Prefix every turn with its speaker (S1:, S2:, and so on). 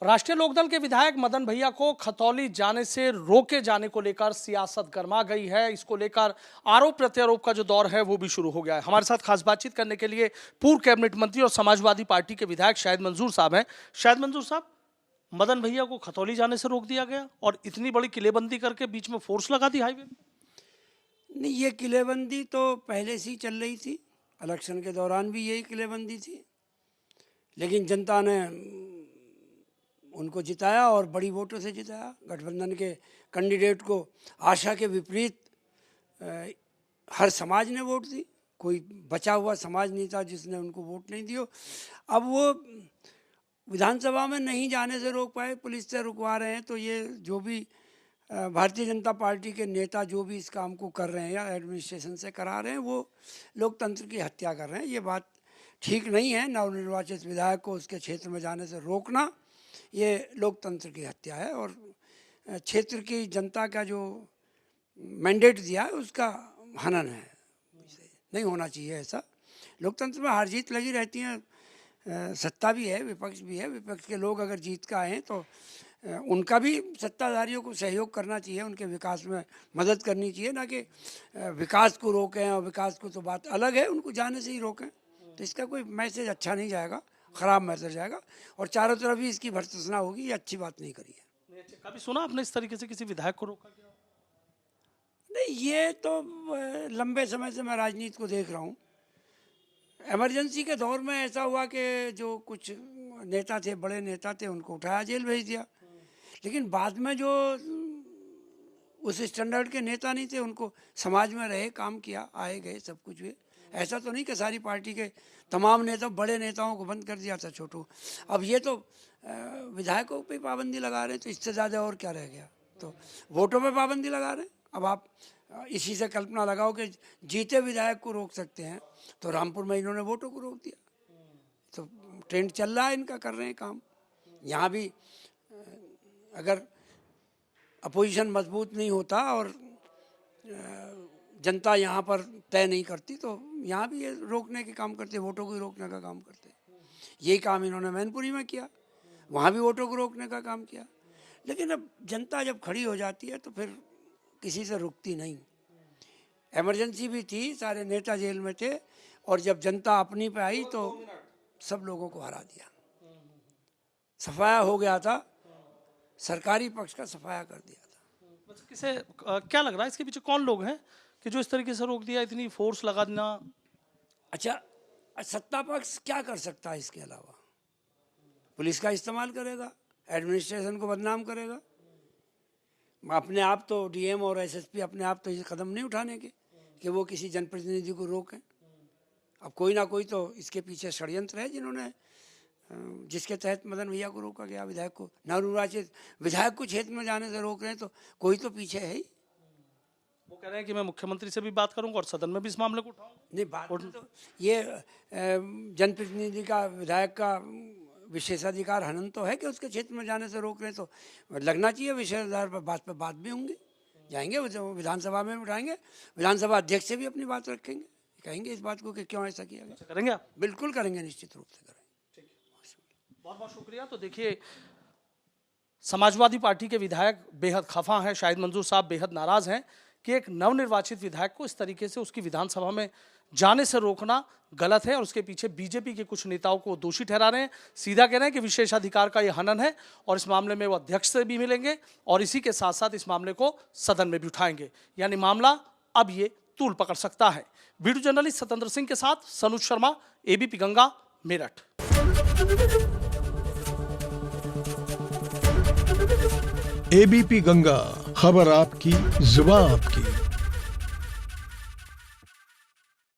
S1: राष्ट्रीय लोकदल के विधायक मदन भैया को खतौली जाने से रोके जाने को लेकर सियासत गर्मा गई है। इसको लेकर आरोप प्रत्यारोप का जो दौर है वो भी शुरू हो गया है। हमारे साथ खास बातचीत करने के लिए पूर्व कैबिनेट मंत्री और समाजवादी पार्टी के विधायक शाहिद मंजूर साहब हैं। शाहिद मंजूर साहब, मदन भैया को खतौली जाने से रोक दिया गया और इतनी बड़ी किलेबंदी करके बीच में फोर्स लगा दी हाईवे।
S2: नहीं, ये किलेबंदी तो पहले से ही चल रही थी। इलेक्शन के दौरान भी यही किलेबंदी थी, लेकिन जनता ने उनको जिताया और बड़ी वोटों से जिताया। गठबंधन के कैंडिडेट को आशा के विपरीत हर समाज ने वोट दी। कोई बचा हुआ समाज नहीं था जिसने उनको वोट नहीं दिया। अब वो विधानसभा में नहीं जाने से रोक पाए, पुलिस से रुकवा रहे हैं। तो ये जो भी भारतीय जनता पार्टी के नेता जो भी इस काम को कर रहे हैं या एडमिनिस्ट्रेशन से करा रहे हैं, वो लोकतंत्र की हत्या कर रहे हैं। ये बात ठीक नहीं है। नवनिर्वाचित विधायक को उसके क्षेत्र में जाने से रोकना ये लोकतंत्र की हत्या है और क्षेत्र की जनता का जो मैंडेट दिया है उसका हनन है। नहीं होना चाहिए ऐसा। लोकतंत्र में हार जीत लगी रहती है। सत्ता भी है, विपक्ष भी है। विपक्ष के लोग अगर जीत का आए तो उनका भी सत्ताधारियों को सहयोग करना चाहिए, उनके विकास में मदद करनी चाहिए, ना कि विकास को रोकें। और विकास को तो बात अलग है, उनको जाने से ही रोकें। तो इसका कोई मैसेज अच्छा नहीं जाएगा, खराब मैसेज जाएगा और चारों तरफ ही इसकी भर्त्सना होगी। ये अच्छी बात नहीं करी है।
S1: कभी सुना आपने इस तरीके से किसी विधायक को रोका गया?
S2: नहीं, ये तो लंबे समय से मैं राजनीति को देख रहा हूँ। इमरजेंसी के दौर में ऐसा हुआ कि जो कुछ नेता थे, बड़े नेता थे, उनको उठाया जेल भेज दिया। लेकिन बाद में जो उस स्टैंडर्ड के नेता नहीं थे, उनको समाज में रहे, काम किया, आए गए, सब कुछ हुए। ऐसा तो नहीं कि सारी पार्टी के तमाम नेता, बड़े नेताओं को बंद कर दिया था छोटू। अब ये तो विधायकों पे पाबंदी लगा रहे हैं, तो इससे ज़्यादा और क्या रह गया। तो वोटों पे पाबंदी लगा रहे हैं। अब आप इसी से कल्पना लगाओ कि जीते विधायक को रोक सकते हैं, तो रामपुर में इन्होंने वोटों को रोक दिया। तो ट्रेंड चल रहा है, इनका कर रहे हैं काम। यहाँ भी अगर अपोजिशन मजबूत नहीं होता और जनता यहाँ पर तय नहीं करती, तो यहाँ भी ये रोकने के काम करते, वोटों को रोकने का काम करते। यही काम इन्होंने मैनपुरी में किया, वहाँ भी वोटों को रोकने का काम किया। लेकिन अब जनता जब खड़ी हो जाती है तो फिर किसी से रुकती नहीं। इमरजेंसी भी थी, सारे नेता जेल में थे, और जब जनता अपनी पे आई तो सब लोगों को हरा दिया। सफाया हो गया था, सरकारी पक्ष का सफाया कर दिया था।
S1: किसे क्या लग रहा है इसके पीछे कौन लोग हैं कि जो इस तरीके से रोक दिया, इतनी फोर्स लगा देना? अच्छा,
S2: सत्ता पक्ष क्या कर सकता है इसके अलावा? पुलिस का इस्तेमाल करेगा, एडमिनिस्ट्रेशन को बदनाम करेगा। अपने आप तो डीएम और एसएसपी अपने आप तो ये कदम नहीं उठाने के कि वो किसी जनप्रतिनिधि को रोकें। अब कोई ना कोई तो इसके पीछे षड्यंत्र है, जिसके तहत मदन भैया को रोका गया। विधायक को, नवनिर्वाचित विधायक को क्षेत्र में जाने से रोक रहे हैं, तो कोई तो पीछे है ही।
S1: वो कह रहे हैं कि मैं मुख्यमंत्री से भी बात करूंगा और सदन में भी इस मामले को उठाऊंगा।
S2: नहीं, बात तो ये जनप्रतिनिधि का, विधायक का विशेषाधिकार हनन तो है कि उसके क्षेत्र में जाने से रोक रहे हैं, तो लगना चाहिए विशेषाधिकार पर बात भी होंगी। जाएंगे विधानसभा में उठाएंगे, विधानसभा अध्यक्ष से भी अपनी बात रखेंगे, कहेंगे इस बात को कि क्यों ऐसा किया गया।
S1: करेंगे आप?
S2: बिल्कुल करेंगे, निश्चित रूप से करेंगे।
S1: बहुत बहुत शुक्रिया। तो देखिए, समाजवादी पार्टी के विधायक बेहद खफा हैं। शाहिद मंजूर साहब बेहद नाराज हैं कि एक नवनिर्वाचित विधायक को इस तरीके से उसकी विधानसभा में जाने से रोकना गलत है और उसके पीछे बीजेपी के कुछ नेताओं को दोषी ठहरा रहे हैं। सीधा कह रहे हैं कि विशेषाधिकार का यह हनन है और इस मामले में वो अध्यक्ष से भी मिलेंगे और इसी के साथ साथ इस मामले को सदन में भी उठाएंगे। यानी मामला अब ये तूल पकड़ सकता है। वीडियो जर्नलिस्ट सत्येंद्र सिंह के साथ सनुज शर्मा, एबीपी गंगा, मेरठ।
S3: एबीपी गंगा, खबर आपकी, जुबान आपकी।